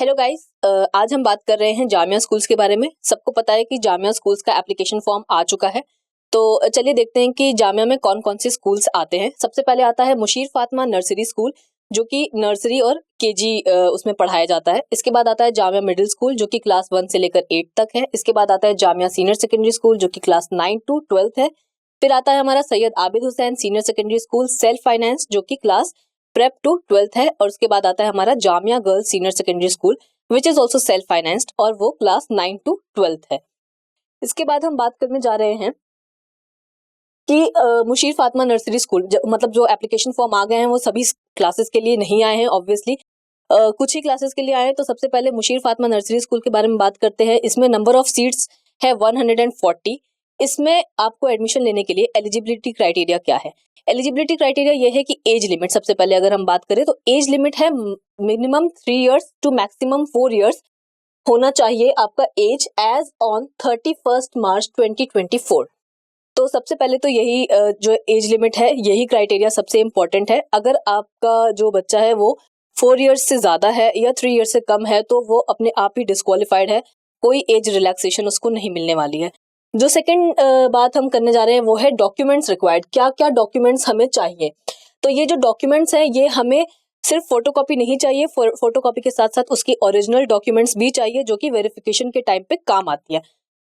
Hello guys, आज हम बात कर रहे हैं जामिया स्कूल्स के बारे में। सबको पता है कि जामिया स्कूल्स का एप्लीकेशन फॉर्म आ चुका है। तो चलिए देखते हैं कि जामिया में कौन कौन से स्कूल्स आते हैं। सबसे पहले आता है मुशीर फातिमा नर्सरी स्कूल, जो कि नर्सरी और केजी उसमें पढ़ाया जाता है। इसके बाद आता है जामिया मिडिल स्कूल, जो कि क्लास 1 से लेकर 8 तक है। इसके बाद आता है जामिया सीनियर सेकेंडरी स्कूल, जो कि क्लास 9 to 12 है। फिर आता है हमारा Syed Abid Hussain senior secondary school self finance, जो कि क्लास प्रेप टू 12th है। और उसके बाद आता है हमारा Jamia girls senior secondary school which is also self financed, और वो क्लास 9 to 12th है। इसके बाद हम बात करने जा रहे हैं कि मुशीर फातिमा नर्सरी स्कूल, मतलब जो एप्लीकेशन फॉर्म आ गए हैं वो सभी क्लासेस के लिए नहीं आए हैं ऑब्वियसली, कुछ ही क्लासेस के लिए आए हैं। तो सबसे पहले मुशीर फातिमा नर्सरी स्कूल के बारे में बात करते हैं। इसमें नंबर ऑफ सीट्स है 140। इसमें आपको एडमिशन लेने के लिए एलिजिबिलिटी क्राइटेरिया क्या है? एलिजिबिलिटी क्राइटेरिया ये है कि एज लिमिट, सबसे पहले अगर हम बात करें तो एज लिमिट है minimum 3 years to maximum 4 years होना चाहिए आपका एज एज ऑन 31 मार्च 2024। तो सबसे पहले तो यही जो एज लिमिट है, यही क्राइटेरिया सबसे इम्पोर्टेंट है। अगर आपका जो बच्चा है वो 4 इयर्स से ज्यादा है या 3 इयर्स से कम है तो वो अपने आप ही डिस्क्वालिफाइड है, कोई एज रिलैक्सेशन उसको नहीं मिलने वाली है। जो सेकंड बात हम करने जा रहे हैं वो है डॉक्यूमेंट्स रिक्वायर्ड। क्या क्या डॉक्यूमेंट्स हमें चाहिए? तो ये जो डॉक्यूमेंट्स हैं ये हमें सिर्फ फोटोकॉपी नहीं चाहिए, फोटोकॉपी के साथ साथ उसकी ओरिजिनल डॉक्यूमेंट्स भी चाहिए, जो कि वेरिफिकेशन के टाइम पे काम आती है।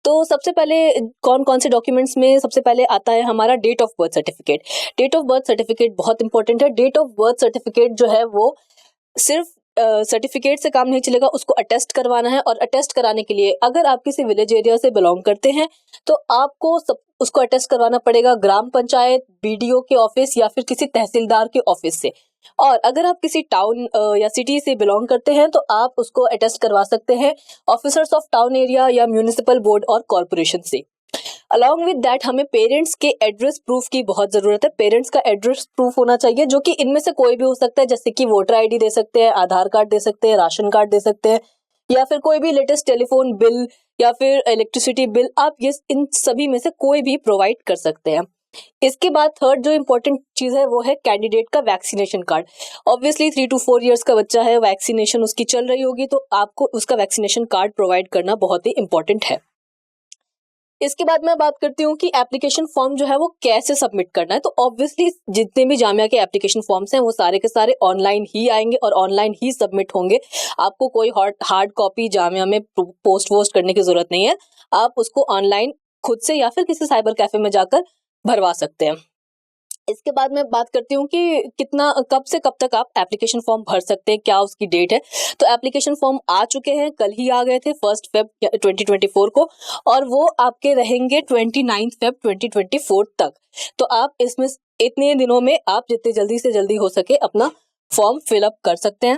तो सबसे पहले कौन कौन से डॉक्यूमेंट्स में सबसे पहले आता है हमारा date of birth certificate. Date of birth certificate बहुत इंपॉर्टेंट है। डेट ऑफ बर्थ सर्टिफिकेट जो है वो सिर्फ सर्टिफिकेट से काम नहीं चलेगा, उसको अटेस्ट करवाना है। और अटेस्ट कराने के लिए अगर आप किसी विलेज एरिया से बिलोंग करते हैं तो आपको उसको अटेस्ट करवाना पड़ेगा ग्राम पंचायत, बीडीओ के ऑफिस या फिर किसी तहसीलदार के ऑफिस से। और अगर आप किसी टाउन या सिटी से बिलोंग करते हैं तो आप उसको अटेस्ट करवा सकते हैं ऑफिसर्स ऑफ टाउन एरिया या म्यूनिसिपल बोर्ड और कॉर्पोरेशन से। अलॉन्ग विद दैट हमें पेरेंट्स के एड्रेस प्रूफ की बहुत जरूरत है। पेरेंट्स का एड्रेस प्रूफ होना चाहिए, जो कि इनमें से कोई भी हो सकता है, जैसे कि वोटर आईडी दे सकते हैं, आधार कार्ड दे सकते हैं, राशन कार्ड दे सकते हैं, या फिर कोई भी लेटेस्ट टेलीफोन बिल या फिर इलेक्ट्रिसिटी बिल, आप ये इन सभी में से कोई भी प्रोवाइड कर सकते हैं। इसके बाद थर्ड जो इंपॉर्टेंट चीज है वो है कैंडिडेट का vaccination card. Obviously 3 to 4 years का बच्चा है, वैक्सीनेशन उसकी चल रही होगी, तो आपको उसका वैक्सीनेशन कार्ड प्रोवाइड करना बहुत ही इंपॉर्टेंट है। इसके बाद मैं बात करती हूँ कि एप्लीकेशन फॉर्म जो है वो कैसे सबमिट करना है। तो ऑब्वियसली जितने भी जामिया के एप्लीकेशन फॉर्म्स हैं वो सारे के सारे ऑनलाइन ही आएंगे और ऑनलाइन ही सबमिट होंगे। आपको कोई हार्ड कॉपी जामिया में पोस्ट वोस्ट करने की जरूरत नहीं है। आप उसको ऑनलाइन खुद से या फिर किसी साइबर कैफे में जाकर भरवा सकते हैं। इसके बाद मैं बात करती हूँ कि कितना कब से कब तक आप एप्लीकेशन फॉर्म भर सकते हैं, क्या उसकी डेट है। तो एप्लीकेशन फॉर्म आ चुके हैं, कल ही आ गए थे 1 Feb 2024 को, और वो आपके रहेंगे 29 Feb 2024 तक। तो आप इसमें इतने दिनों में आप जितने जल्दी से जल्दी हो सके अपना फॉर्म फिलअप कर सकते हैं।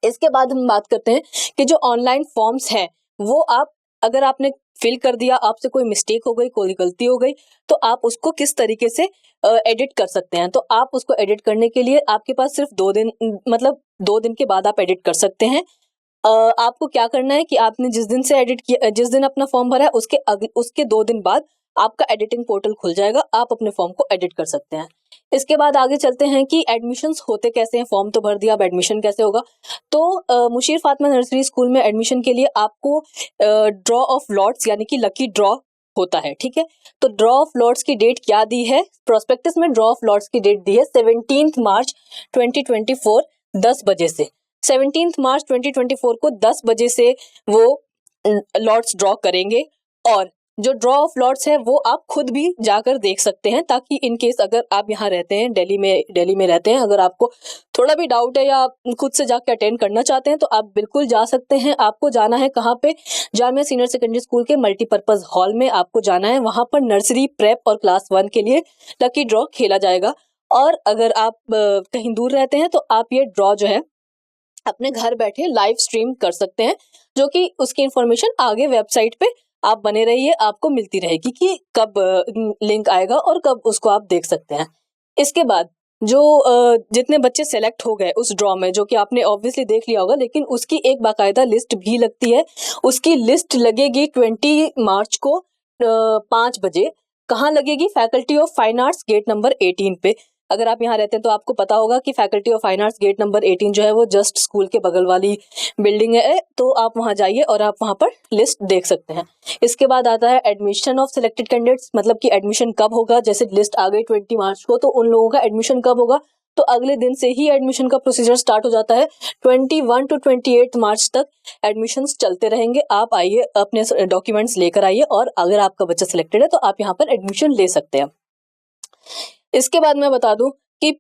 इसके बाद हम बात करते हैं कि जो ऑनलाइन फॉर्म्स हैं वो आप, अगर आपने फिल कर दिया, आपसे कोई मिस्टेक हो गई, कोई गलती हो गई, तो आप उसको किस तरीके से एडिट कर सकते हैं। तो आप उसको एडिट करने के लिए आपके पास सिर्फ 2 दिन, मतलब 2 दिन के बाद आप एडिट कर सकते हैं। आपको क्या करना है कि आपने जिस दिन से एडिट किया, जिस दिन अपना फॉर्म भरा है उसके 2 दिन बाद आपका एडिटिंग पोर्टल खुल जाएगा, आप अपने फॉर्म को एडिट कर सकते हैं। इसके बाद आगे चलते हैं कि एडमिशन्स होते कैसे हैं। फॉर्म तो भर दिया, अब एडमिशन कैसे होगा। तो मुशीर फातिमा नर्सरी स्कूल में एडमिशन के लिए आपको ड्रॉ ऑफ लॉट्स यानी कि लकी ड्रॉ होता है, ठीक है। तो ड्रॉ ऑफ लॉट्स की डेट क्या दी है? प्रोस्पेक्टस में ड्रॉ ऑफ लॉट्स की डेट दी है 17 मार्च 2024 10 बजे से। 17 मार्च 2024 को 10 बजे से वो लॉट्स ड्रॉ करेंगे। और जो ड्रॉ ऑफ लॉट्स है वो आप खुद भी जाकर देख सकते हैं, ताकि इन केस अगर आप यहाँ रहते हैं, दिल्ली में रहते हैं, अगर आपको थोड़ा भी डाउट है या आप खुद से जाकर अटेंड करना चाहते हैं तो आप बिल्कुल जा सकते हैं। आपको जाना है कहाँ पे? जामिया सीनियर सेकेंडरी स्कूल के मल्टीपर्पज हॉल में आपको जाना है। वहां पर नर्सरी, प्रेप और क्लास 1 के लिए लकी ड्रॉ खेला जाएगा। और अगर आप कहीं दूर रहते हैं तो आप ये ड्रॉ जो है अपने घर बैठे लाइव स्ट्रीम कर सकते हैं, जो कि उसकी इंफॉर्मेशन आगे वेबसाइट पे आप बने रहिए, आपको मिलती रहेगी कि कब लिंक आएगा और कब उसको आप देख सकते हैं। इसके बाद जो जितने बच्चे सेलेक्ट हो गए उस ड्रॉ में, जो कि आपने ऑब्वियसली देख लिया होगा, लेकिन उसकी एक बाकायदा लिस्ट भी लगती है। उसकी लिस्ट लगेगी 20 मार्च को 5 बजे। कहाँ लगेगी? Faculty of fine arts, gate number 18 पे। अगर आप यहाँ रहते हैं तो आपको पता होगा कि faculty of fine arts gate number 18 जो है वो जस्ट स्कूल के बगल वाली बिल्डिंग है, तो आप वहाँ जाइए और आप वहाँ पर लिस्ट देख सकते हैं। इसके बाद आता है एडमिशन ऑफ सिलेक्टेड कैंडिडेट्स, मतलब कि एडमिशन कब होगा। जैसे लिस्ट आ गई 20 मार्च को, तो उन लोगों का एडमिशन कब होगा, तो अगले दिन से ही एडमिशन का प्रोसीजर स्टार्ट हो जाता है। 21 to 28 मार्च तक एडमिशन्स चलते रहेंगे। आप आइए, अपने डॉक्यूमेंट्स लेकर आइए, और अगर आपका बच्चा सिलेक्टेड है तो आप यहाँ पर एडमिशन ले सकते हैं। इसके बाद मैं बता दूं कि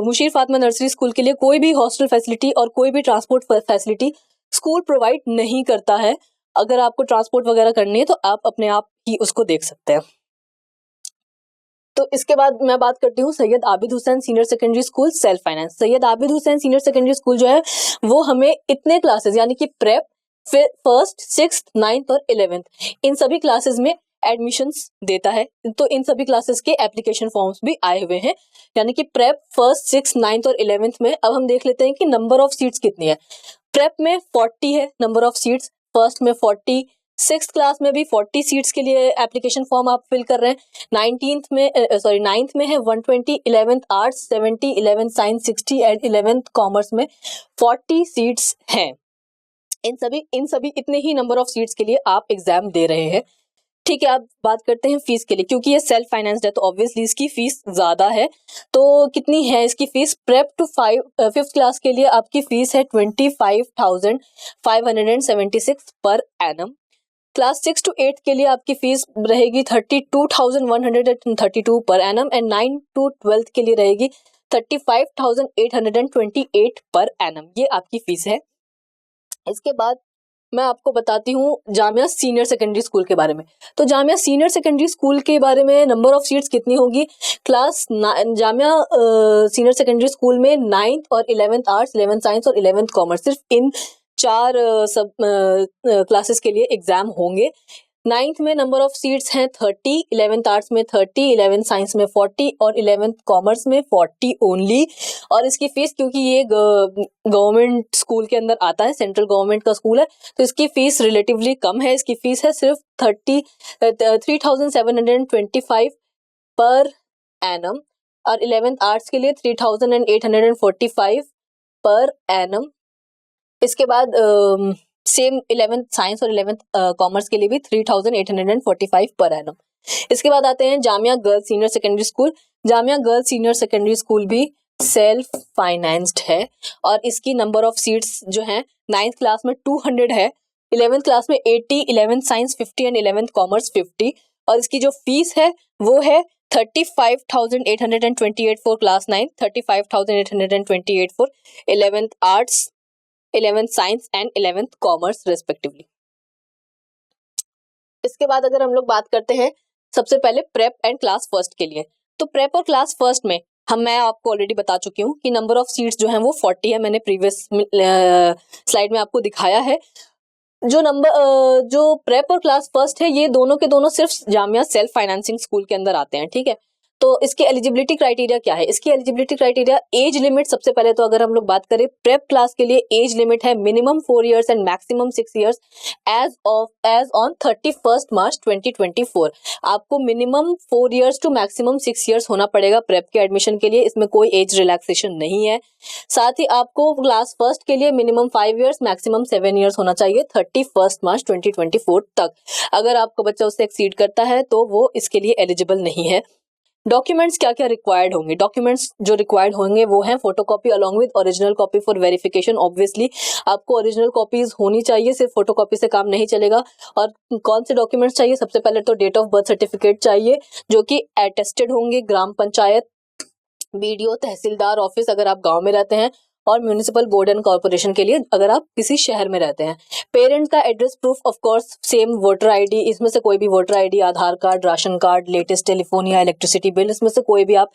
मुशीर फातिमा नर्सरी स्कूल के लिए कोई भी हॉस्टल फैसिलिटी और कोई भी ट्रांसपोर्ट फैसिलिटी स्कूल प्रोवाइड नहीं करता है। अगर आपको ट्रांसपोर्ट वगैरह करनी है तो आप अपने आप ही उसको देख सकते हैं। तो इसके बाद मैं बात करती हूँ Syed Abid Hussain senior secondary school self finance. Syed Abid Hussain senior secondary school जो है वो हमें इतने क्लासेस यानी कि प्रेप, फिर 1st, 6th, 9th और 11th इन सभी क्लासेस में एडमिशंस देता है। तो इन सभी क्लासेस के एप्लीकेशन फॉर्म्स भी आए हुए हैं, यानी कि प्रेप 1st, 6th, 9th और 11th में। अब हम देख लेते हैं कि नंबर ऑफ सीट्स कितनी है। प्रेप में 40 है नंबर ऑफ सीट्स, फर्स्ट में 40, 6th क्लास में भी 40 सीट्स के लिए एप्लीकेशन फॉर्म आप फिल कर रहे हैं। 9th में है 120, 11th arts 70, 11th science 60 and 11th commerce में 40 सीट्स हैं। इन सभी इतने ही नंबर ऑफ सीट्स के लिए आप एग्जाम दे रहे हैं। ठीक है, आप बात करते हैं फीस के लिए, क्योंकि ये सेल्फ फाइनेंस्ड है तो ऑब्वियसली इसकी फीस ज्यादा है। तो कितनी है इसकी fees? Prep to 5th class के लिए आपकी फीस है 25,576 पर एनम। क्लास 6 to 8 के लिए आपकी फीस रहेगी 32,132 पर एनम एंड 9 to 12 के लिए रहेगी 35,828 पर एनम। ये आपकी फीस है। इसके बाद मैं आपको बताती हूँ जामिया सीनियर सेकेंडरी स्कूल के बारे में। तो जामिया सीनियर सेकेंडरी स्कूल के बारे में नंबर ऑफ सीट्स कितनी होगी? जामिया सीनियर सेकेंडरी स्कूल में 9th और 11th आर्ट्स, 11th साइंस और 11th कॉमर्स, सिर्फ इन 4 सब क्लासेस के लिए एग्जाम होंगे। 9th में नंबर ऑफ सीट्स हैं 30, 11th आर्ट्स में 30, 11th साइंस में 40 और 11th कॉमर्स में 40 ओनली। और इसकी फीस, क्योंकि ये गवर्नमेंट स्कूल के अंदर आता है, सेंट्रल गवर्नमेंट का स्कूल है, तो इसकी फीस रिलेटिवली कम है। इसकी फीस है सिर्फ 3,725 पर एनम और 11th आर्ट्स के लिए 3,845 पर एनम। इसके बाद सेम 11th साइंस और 11th कॉमर्स के लिए भी 3,845 पर एनम। इसके बाद आते हैं Jamia girls senior secondary school. Jamia girls senior secondary school भी सेल्फ फाइनेंस्ड है और इसकी नंबर ऑफ सीट्स जो हैं 9th क्लास में 200 है, 11th क्लास में 80, 11th science 50 and 11th commerce 50। और इसकी जो फीस है वो है 35,828 for class 9, 35,828 for 11th arts, 11th science and 11th commerce respectively. इसके बाद अगर हम लोग बात करते हैं सबसे पहले प्रेप एंड क्लास फर्स्ट के लिए, तो प्रेप और क्लास फर्स्ट में मैं आपको ऑलरेडी बता चुकी हूँ कि नंबर ऑफ सीट्स जो हैं वो 40 है। मैंने प्रीवियस स्लाइड में आपको दिखाया है। जो प्रेप और क्लास फर्स्ट है ये दोनों के दोनों सिर्फ जामिया सेल्फ फाइनेंसिंग स्कूल के अंदर आते हैं। ठीक है, तो इसकी एलिजिबिलिटी क्राइटेरिया क्या है? इसकी एलिजिबिलिटी क्राइटेरिया, एज लिमिट, सबसे पहले तो अगर हम लोग बात करें प्रेप क्लास के लिए एज लिमिट है minimum 4 years and maximum 6 years age on 31 March 2024। आपको minimum 4 years to maximum 6 years होना पड़ेगा प्रेप के एडमिशन के लिए। इसमें कोई एज रिलैक्सेशन नहीं है। साथ ही आपको क्लास फर्स्ट के लिए मिनिमम 5 इयर्स मैक्सिमम 7 इयर्स होना चाहिए 31 मार्च 2024 तक। अगर आपका बच्चा उससे एक्सीड करता है तो वो इसके लिए एलिजिबल नहीं है। डॉक्यूमेंट्स क्या क्या रिक्वायर्ड होंगे? डॉक्यूमेंट्स जो रिक्वायर्ड होंगे वो हैं photocopy along with original copy for verification. Obviously आपको ओरिजिनल कॉपीज होनी चाहिए, सिर्फ फोटोकॉपी से काम नहीं चलेगा। और कौन से डॉक्यूमेंट्स चाहिए? सबसे पहले तो डेट ऑफ बर्थ सर्टिफिकेट चाहिए जो कि अटेस्टेड होंगे ग्राम पंचायत, बीडीओ, तहसीलदार ऑफिस अगर आप गांव में रहते हैं, और म्यूनिसिपल बोर्ड एंड कॉर्पोरेशन के लिए अगर आप किसी शहर में रहते हैं। पेरेंट का address proof, of course same voter ID, इसमें से कोई भी voter ID, Aadhaar card, ration card, latest telephone या इलेक्ट्रिसिटी बिल, इसमें से कोई भी आप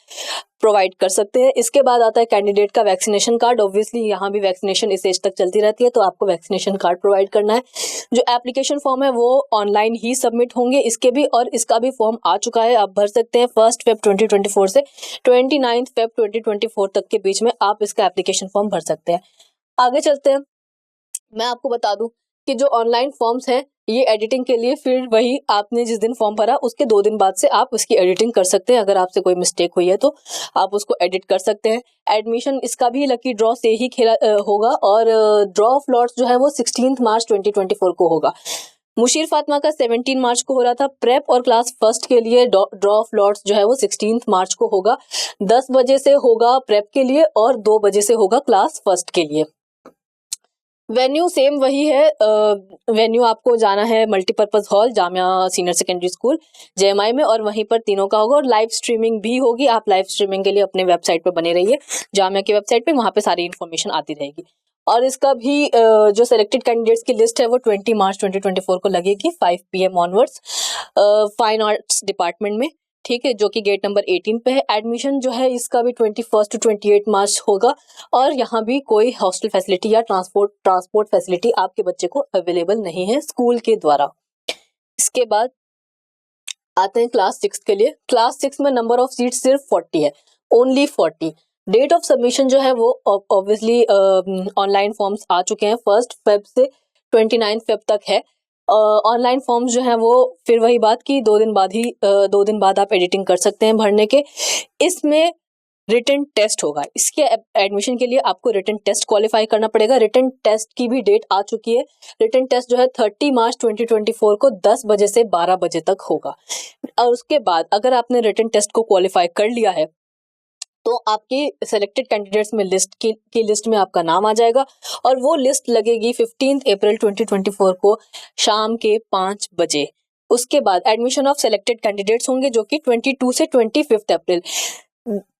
प्रोवाइड कर सकते हैं। इसके बाद आता है कैंडिडेट का वैक्सीनेशन कार्ड। ऑब्वियसली यहाँ भी वैक्सीनेशन इस एज तक चलती रहती है तो आपको वैक्सीनेशन कार्ड प्रोवाइड करना है। जो एप्लीकेशन फॉर्म है वो ऑनलाइन ही सबमिट होंगे इसके भी, और इसका भी फॉर्म आ चुका है, आप भर सकते हैं। 1 Feb 2024 से 29 Feb 2024 तक के बीच में आप इसका एप्लीकेशन फॉर्म भर सकते हैं। आगे चलते हैं, मैं आपको बता दूं कि जो ऑनलाइन फॉर्म्स हैं ये एडिटिंग के लिए फिर वही आपने जिस दिन फॉर्म भरा उसके 2 दिन बाद से आप उसकी एडिटिंग कर सकते हैं। अगर आपसे कोई मिस्टेक हुई है तो आप उसको एडिट कर सकते हैं। एडमिशन इसका भी लकी ड्रॉ से ही खेला होगा और ड्रॉ ऑफ लॉट्स जो है वो 16 मार्च 2024 को होगा। मुशीर फातिमा का 17 मार्च को हो रहा था। प्रेप और क्लास फर्स्ट के लिए ड्रॉ ऑफ लॉट्स जो है वो 16 मार्च को होगा। 10 बजे से होगा प्रेप के लिए और 2 बजे से होगा क्लास फर्स्ट के लिए। वेन्यू सेम वही है। वेन्यू आपको जाना है multipurpose hall Jamia senior secondary school JMI में और वहीं पर तीनों का होगा और लाइव स्ट्रीमिंग भी होगी। आप लाइव स्ट्रीमिंग के लिए अपने वेबसाइट पर बने रहिए, जामिया की वेबसाइट पे, वहां पे सारी इन्फॉर्मेशन आती रहेगी। और इसका भी जो सेलेक्टेड कैंडिडेट्स की लिस्ट है वो 20 मार्च 2024 को लगेगी 5 PM onwards fine arts department में, ठीक है, जो कि गेट नंबर 18 पे है। एडमिशन जो है इसका भी 21 to 28 मार्च होगा और यहाँ भी कोई हॉस्टल फैसिलिटी या ट्रांसपोर्ट फैसिलिटी आपके बच्चे को अवेलेबल नहीं है स्कूल के द्वारा। इसके बाद आते हैं क्लास 6 के लिए। क्लास 6 में नंबर ऑफ सीट सिर्फ 40 है, ओनली 40। डेट ऑफ सबमिशन जो है वो ऑब्वियसली ऑनलाइन फॉर्म्स आ चुके हैं 1 Feb से 29 Feb तक है। ऑनलाइन फॉर्म्स जो है वो फिर वही बात की 2 दिन बाद आप एडिटिंग कर सकते हैं भरने के। इसमें रिटन टेस्ट होगा। इसके एडमिशन के लिए आपको रिटन टेस्ट क्वालिफाई करना पड़ेगा। रिटन टेस्ट की भी डेट आ चुकी है। रिटन टेस्ट जो है 30 मार्च 2024 को 10 बजे से 12 बजे तक होगा। और उसके बाद अगर आपने रिटन टेस्ट को क्वालिफाई कर लिया है तो आपके सेलेक्टेड कैंडिडेट्स में की लिस्ट में आपका नाम आ जाएगा और वो लिस्ट लगेगी 15 अप्रैल 2024 को शाम के 5 बजे। उसके बाद एडमिशन ऑफ सेलेक्टेड कैंडिडेट्स होंगे जो कि 22 से 25 अप्रैल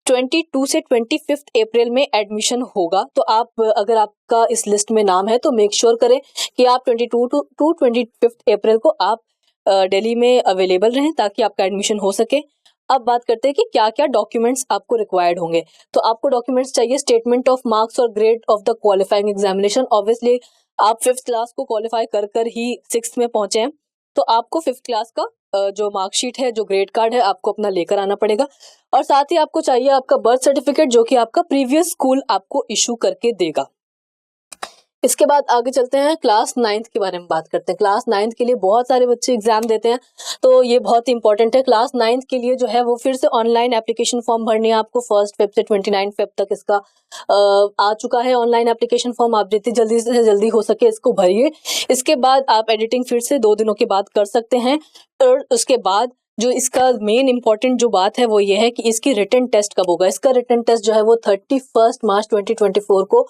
22 से 25 अप्रैल में एडमिशन होगा। तो आप अगर आपका इस लिस्ट में नाम है तो मेक श्योर करें कि आप 22 टू 25 अप्रैल को आप दिल्ली में अवेलेबल रहें ताकि आपका एडमिशन हो सके। अब बात करते हैं कि क्या क्या डॉक्यूमेंट्स आपको रिक्वायर्ड होंगे। तो आपको डॉक्यूमेंट्स चाहिए स्टेटमेंट ऑफ मार्क्स और grade of the qualifying examination. Obviously आप 5th क्लास को क्वालिफाई कर ही 6th में पहुंचे हैं तो आपको 5th क्लास का जो मार्कशीट है, जो ग्रेड कार्ड है, आपको अपना लेकर आना पड़ेगा। और साथ ही आपको चाहिए आपका बर्थ सर्टिफिकेट जो कि आपका प्रीवियस स्कूल आपको इशू करके देगा। इसके बाद आगे चलते हैं क्लास 9th के बारे में बात करते हैं। क्लास 9th के लिए बहुत सारे बच्चे एग्जाम देते हैं तो ये बहुत ही इंपॉर्टेंट है। क्लास 9th के लिए जो है वो फिर से ऑनलाइन एप्लीकेशन फॉर्म भरनी है आपको 1 Feb से 29 Feb तक इसका आ चुका है ऑनलाइन एप्लीकेशन फॉर्म। आप जितनी जल्दी से जल्दी हो सके इसको भरिए। इसके बाद आप एडिटिंग फिर से 2 दिनों के बाद कर सकते हैं। और उसके बाद जो इसका मेन इंपॉर्टेंट जो बात है वो ये है कि इसकी रिटन टेस्ट कब होगा। इसका रिटन टेस्ट जो है वो 31 मार्च 2024 को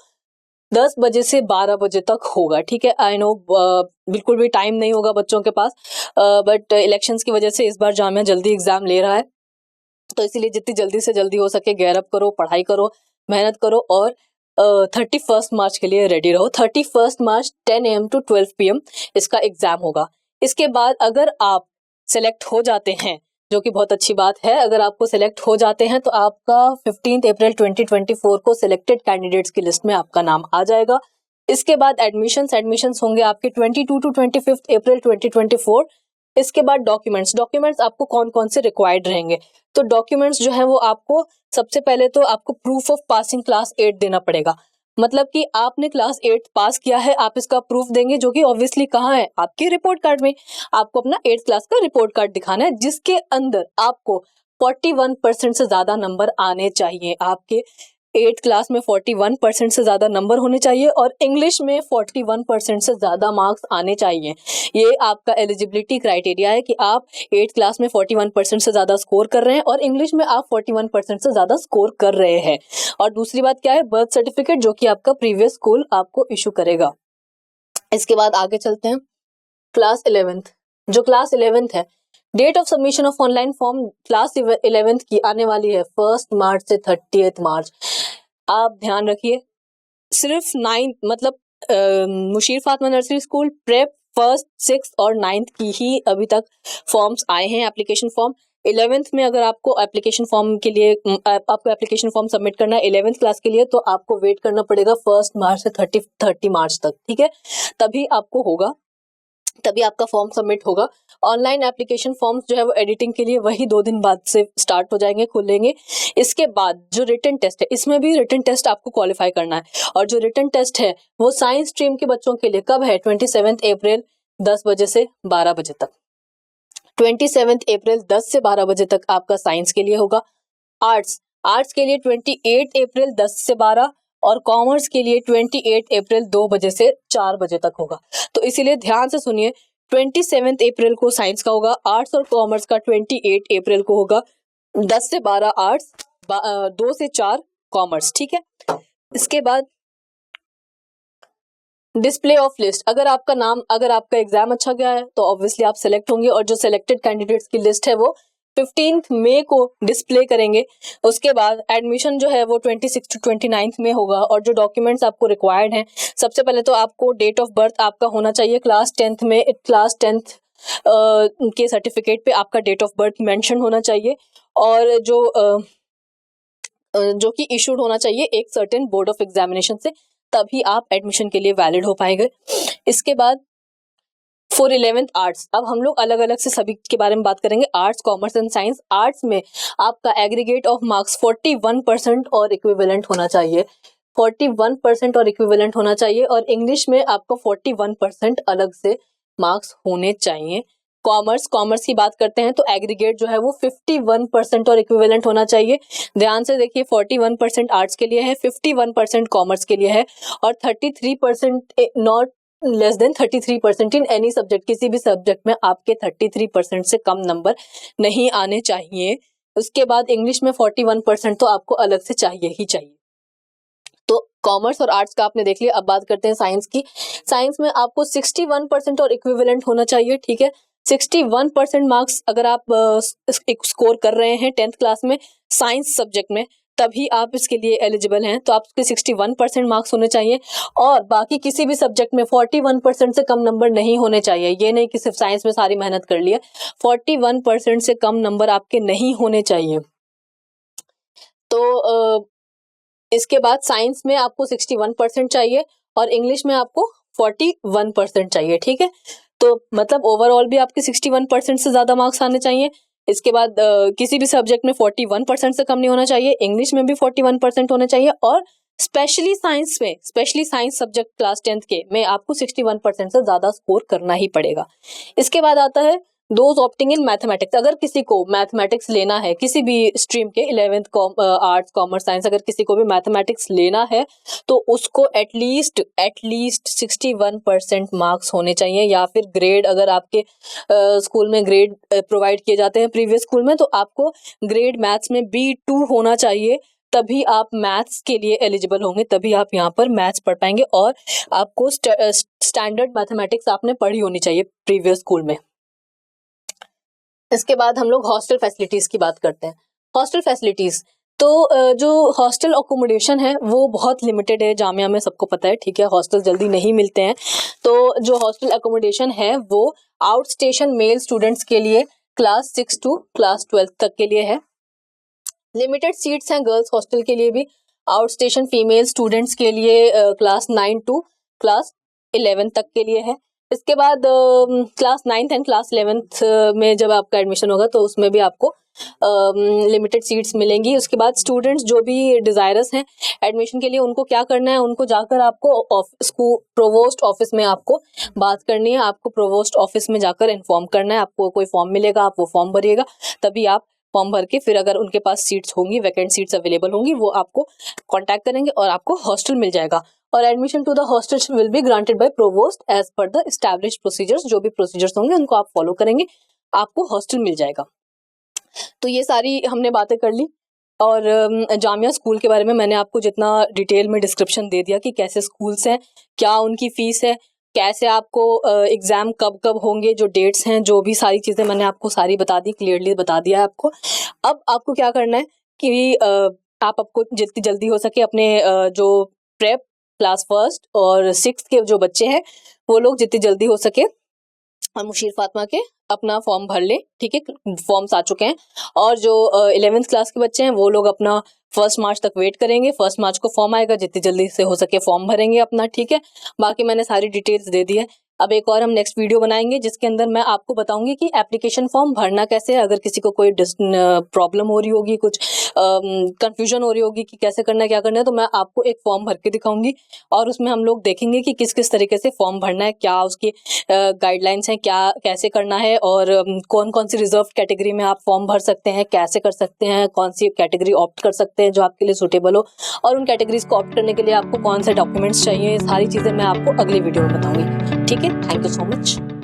10 बजे से 12 बजे तक होगा, ठीक है। आई नो बिल्कुल भी टाइम नहीं होगा बच्चों के पास, बट इलेक्शंस की वजह से इस बार जामिया जल्दी एग्जाम ले रहा है तो इसीलिए जितनी जल्दी से जल्दी हो सके गेयर अप करो, पढ़ाई करो, मेहनत करो और 31 मार्च के लिए रेडी रहो। 31 मार्च 10 AM to 12 PM इसका एग्जाम होगा। इसके बाद अगर आप सेलेक्ट हो जाते हैं, जो कि बहुत अच्छी बात है, अगर आपको सिलेक्ट हो जाते हैं तो आपका 15 अप्रैल 2024 को सिलेक्टेड कैंडिडेट्स की लिस्ट में आपका नाम आ जाएगा। इसके बाद एडमिशंस होंगे आपके 22 to 25 अप्रैल 2024। इसके बाद डॉक्यूमेंट्स आपको कौन कौन से रिक्वायर्ड रहेंगे। तो डॉक्यूमेंट्स जो है वो आपको सबसे पहले तो आपको प्रूफ ऑफ पासिंग क्लास 8 देना पड़ेगा। मतलब कि आपने क्लास 8 पास किया है, आप इसका प्रूफ देंगे जो कि ऑब्वियसली कहाँ है, आपके रिपोर्ट कार्ड में। आपको अपना 8th क्लास का रिपोर्ट कार्ड दिखाना है जिसके अंदर आपको 41% से ज्यादा नंबर आने चाहिए। आपके 8th क्लास में 41% से ज्यादा नंबर होने चाहिए और इंग्लिश में 41% से ज्यादा मार्क्स आने चाहिए। ये आपका एलिजिबिलिटी क्राइटेरिया है कि आप 8th क्लास में 41% से ज्यादा स्कोर कर रहे हैं और इंग्लिश में आप 41% से ज्यादा स्कोर कर रहे हैं। और दूसरी बात क्या है, बर्थ सर्टिफिकेट जो कि आपका प्रीवियस स्कूल आपको इशू करेगा। इसके बाद आगे चलते हैं क्लास 11th। जो क्लास 11th है, date of submission of online form class 11th की आने वाली है 1 मार्च से 30 मार्च। आप ध्यान रखिए, सिर्फ 9 मतलब Musheer Fatima nursery school prep 1st, 6th और 9th की ही अभी तक फॉर्म्स आए हैं, एप्लीकेशन फॉर्म। 11th में अगर आपको एप्लीकेशन फॉर्म के लिए आपको एप्लीकेशन फॉर्म सबमिट करना है 11th क्लास के लिए तो आपको वेट करना पड़ेगा 1 मार्च से 30 मार्च तक, ठीक है, तभी आपको होगा। तभी आपका फॉर्म सबमिट होगा। ऑनलाइन एप्लीकेशन फॉर्म्स जो है वो एडिटिंग के लिए वही 2 दिन बाद से स्टार्ट हो जाएंगे, खुलेंगे। इसके बाद जो रिटन टेस्ट है, इसमें भी रिटन टेस्ट आपको क्वालिफाई करना है, और जो रिटन टेस्ट है वो साइंस स्ट्रीम के बच्चों के लिए कब है, 27 अप्रैल 10 बजे से 12 बजे तक। 27 अप्रैल 10 से 12 बजे तक आपका साइंस के लिए होगा। आर्ट्स के लिए 28 अप्रैल 10 से 12, और कॉमर्स के लिए 28 अप्रैल 2 बजे से 4 बजे तक होगा। तो इसीलिए ध्यान से सुनिए, 27 अप्रैल को साइंस का होगा, आर्ट्स और कॉमर्स का 28 अप्रैल को होगा, 10 से 12 आर्ट्स, 2 से 4 कॉमर्स, ठीक है। इसके बाद डिस्प्ले ऑफ लिस्ट, अगर आपका एग्जाम अच्छा गया है तो ऑब्वियसली आप सिलेक्ट होंगे, और जो सिलेक्टेड कैंडिडेट्स की लिस्ट है वो 15 मई को डिस्प्ले करेंगे। उसके बाद एडमिशन जो है वो 26 to 29 में होगा, और जो डॉक्यूमेंट्स आपको रिक्वायर्ड हैं, सबसे पहले तो आपको डेट ऑफ बर्थ आपका होना चाहिए, क्लास 10th में क्लास 10th के सर्टिफिकेट पे आपका डेट ऑफ बर्थ मेंशन होना चाहिए, और जो कि इशूड होना चाहिए एक सर्टेन बोर्ड ऑफ एग्जामिनेशन से, तभी आप एडमिशन के लिए वैलिड हो पाएंगे। इसके बाद फॉर 11th आर्ट्स, अब हम लोग अलग अलग से सभी के बारे में बात करेंगे, arts, commerce and science. Arts में आपका एग्रीगेट ऑफ मार्क्स 41% और इक्विवेलेंट होना चाहिए, 41% और इक्विवेलेंट होना चाहिए, और इंग्लिश में आपको 41% अलग से मार्क्स होने चाहिए। कॉमर्स की बात करते हैं तो एग्रीगेट जो है वो 51% और इक्विवेलेंट होना चाहिए। ध्यान से देखिए, 41% आर्ट्स के लिए है, 51% कॉमर्स के लिए है, और 33% not less than 33% in any subject, किसी भी सब्जेक्ट में आपके 33% से कम नंबर नहीं आने चाहिए। उसके बाद इंग्लिश में 41% तो आपको अलग से चाहिए ही चाहिए। तो कॉमर्स और आर्ट्स का आपने देख लिया। अब बात करते हैं साइंस की। साइंस में आपको 61% और इक्विवेलेंट होना चाहिए, ठीक है। 61% मार्क्स अगर आप स्कोर कर रहे हैं 10th क्लास में साइंस सब्जेक्ट में, तभी आप इसके लिए एलिजिबल हैं। तो आपके 61% मार्क्स होने चाहिए, और बाकी किसी भी सब्जेक्ट में 41% से कम नंबर नहीं होने चाहिए। ये नहीं कि सिर्फ साइंस में सारी मेहनत कर लिया, 41% से कम नंबर आपके नहीं होने चाहिए। तो इसके बाद साइंस में आपको 61% चाहिए, और इंग्लिश में आपको 41% चाहिए, ठीक है। तो मतलब ओवरऑल भी आपके 61% से ज्यादा मार्क्स आने चाहिए। इसके बाद किसी भी सब्जेक्ट में 41% से कम नहीं होना चाहिए, इंग्लिश में भी 41% होने चाहिए, और specially science subject class 10th के में आपको 61% से ज्यादा स्कोर करना ही पड़ेगा। इसके बाद आता है दोज ऑप्टिंग इन मैथमेटिक्स। अगर किसी को मैथमेटिक्स लेना है, किसी भी स्ट्रीम के 11th आर्ट्स, कॉमर्स, साइंस, अगर किसी को भी मैथमेटिक्स लेना है तो उसको एटलीस्ट 61% मार्क्स होने चाहिए, या फिर ग्रेड, अगर आपके स्कूल में ग्रेड प्रोवाइड किए जाते हैं प्रीवियस स्कूल में, तो आपको ग्रेड मैथ्स में B2 होना चाहिए, तभी आप मैथ्स के लिए एलिजिबल होंगे, तभी आप यहाँ पर मैथ्स पढ़ पाएंगे, और आपको स्टैंडर्ड मैथमेटिक्स आपने पढ़ी होनी चाहिए प्रीवियस स्कूल में। इसके बाद हम लोग हॉस्टल फैसिलिटीज की बात करते हैं। हॉस्टल फैसिलिटीज, तो जो हॉस्टल अकोमोडेशन है वो बहुत लिमिटेड है जामिया में, सबको पता है, ठीक है। हॉस्टल जल्दी नहीं मिलते हैं, तो जो हॉस्टल अकोमोडेशन है वो आउट स्टेशन मेल स्टूडेंट्स के लिए क्लास 6 to क्लास 12 तक के लिए है। लिमिटेड सीट्स हैं गर्ल्स हॉस्टल के लिए भी, आउट स्टेशन फीमेल स्टूडेंट्स के लिए क्लास 9 to क्लास 11 तक के लिए है। इसके बाद class 9th and class 11th में जब आपका एडमिशन होगा तो उसमें भी आपको लिमिटेड सीट्स मिलेंगी। उसके बाद स्टूडेंट्स जो भी डिजायरस हैं एडमिशन के लिए, उनको क्या करना है, उनको जाकर आपको स्कूल प्रोवोस्ट ऑफिस में आपको बात करनी है। आपको प्रोवोस्ट ऑफिस में जाकर इन्फॉर्म करना है, आपको कोई फॉर्म मिलेगा, आप वो फॉर्म भरिएगा, तभी आप फॉर्म भर के फिर अगर उनके पास सीट्स होंगी, वैकेंट सीट्स अवेलेबल होंगी, वो आपको कांटेक्ट करेंगे और आपको हॉस्टल मिल जाएगा। और admission to the hostel will be granted by provost as per the established procedures. जो भी प्रोसीजर्स होंगे उनको आप फॉलो करेंगे, आपको हॉस्टल मिल जाएगा। तो ये सारी हमने बातें कर ली, और जामिया स्कूल के बारे में मैंने आपको जितना डिटेल में डिस्क्रिप्शन दे दिया कि कैसे स्कूल्स हैं, क्या उनकी फीस है, कैसे आपको एग्जाम कब कब होंगे, जो डेट्स हैं, जो भी सारी चीजें मैंने आपको सारी बता दी, क्लियरली बता दिया है आपको। अब आपको क्या करना है कि आपको जितनी जल्दी हो सके अपने जो प्रेप क्लास 1st और 6th के जो बच्चे हैं वो लोग जितनी जल्दी हो सके मुशीर फातिमा के अपना फॉर्म भर ले, ठीक है। फॉर्म्स आ चुके हैं, और जो 11th क्लास के बच्चे हैं वो लोग अपना 1 मार्च तक वेट करेंगे। 1 मार्च को फॉर्म आएगा, जितनी जल्दी से हो सके फॉर्म भरेंगे अपना, ठीक है। बाकी मैंने सारी डिटेल्स दे दी है। अब एक और हम नेक्स्ट वीडियो बनाएंगे जिसके अंदर मैं आपको बताऊंगी कि एप्लीकेशन फॉर्म भरना कैसे है। अगर किसी को कोई प्रॉब्लम हो रही होगी, कुछ कंफ्यूजन हो रही होगी कि कैसे करना है, क्या करना है, तो मैं आपको एक फॉर्म भर के दिखाऊंगी और उसमें हम लोग देखेंगे कि किस किस तरीके से फॉर्म भरना है, क्या उसकी गाइडलाइंस हैं, क्या कैसे करना है और कौन कौन सी रिजर्व कैटेगरी में आप फॉर्म भर सकते हैं, कैसे कर सकते हैं, कौन सी कैटेगरी ऑप्ट कर सकते हैं जो आपके लिए सूटेबल हो, और उन कैटेगरीज को ऑप्ट करने के लिए आपको कौन से डॉक्यूमेंट्स चाहिए, ये सारी चीज़ें मैं आपको अगली वीडियो में बताऊंगी। ठीक है, थैंक यू सो मच।